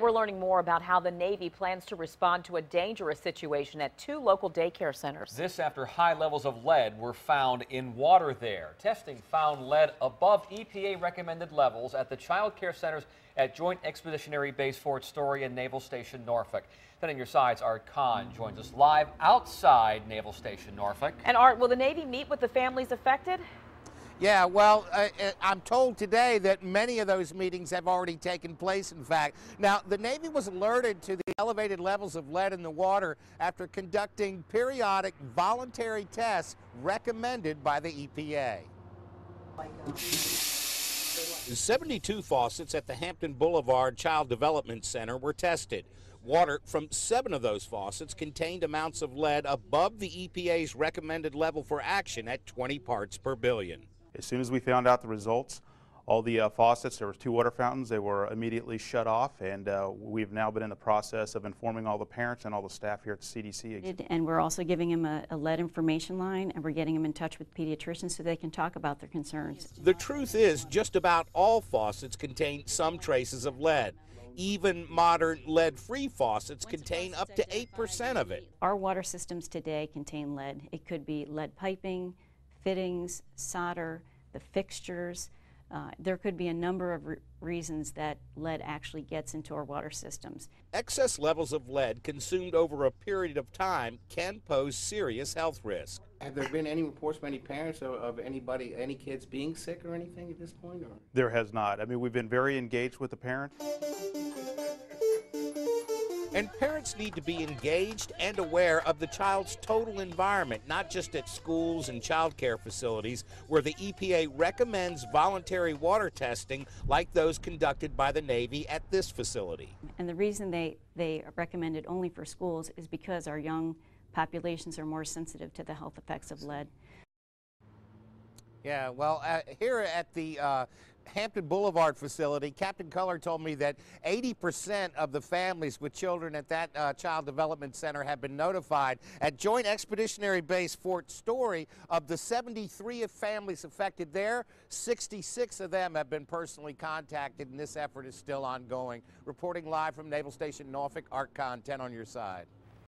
We're learning more about how the Navy plans to respond to a dangerous situation at two local daycare centers. This after high levels of lead were found in water there. Testing found lead above EPA recommended levels at the child care centers at Joint Expeditionary Base Fort Story and Naval Station Norfolk. Then on your sides, Art Kahn joins us live outside Naval Station Norfolk. And Art, will the Navy meet with the families affected? Yeah, well, I'm told today that many of those meetings have already taken place, in fact. Now, the Navy was alerted to the elevated levels of lead in the water after conducting periodic voluntary tests recommended by the EPA. 72 faucets at the Hampton Boulevard Child Development Center were tested. Water from 7 of those faucets contained amounts of lead above the EPA's recommended level for action at 20 parts per billion. As soon as we found out the results, all the faucets, there were 2 water fountains, they were immediately shut off, and we've now been in the process of informing all the parents and all the staff here at the CDC. And we're also giving them a lead information line, and we're getting them in touch with pediatricians so they can talk about their concerns. The truth is, just about all faucets contain some traces of lead. Even modern lead-free faucets contain up to 8% of it. Our water systems today contain lead. It could be lead piping, fittings, solder, the fixtures. There could be a number of reasons that lead actually gets into our water systems. Excess levels of lead consumed over a period of time can pose serious health risk. Have there been any reports from any parents of any kids being sick or anything at this point? Or? There has not. I mean, we've been very engaged with the parents. And parents need to be engaged and aware of the child's total environment, not just at schools and child care facilities where the EPA recommends voluntary water testing like those conducted by the Navy at this facility. And the reason they recommend it only for schools is because our young populations are more sensitive to the health effects of lead. Yeah, well, here at the Hampton Boulevard facility, Captain Culler told me that 80% of the families with children at that Child Development Center have been notified. At Joint Expeditionary Base Fort Story, of the 73 families affected there, 66 of them have been personally contacted, and this effort is still ongoing. Reporting live from Naval Station Norfolk, Art Kahn, 10 on your side.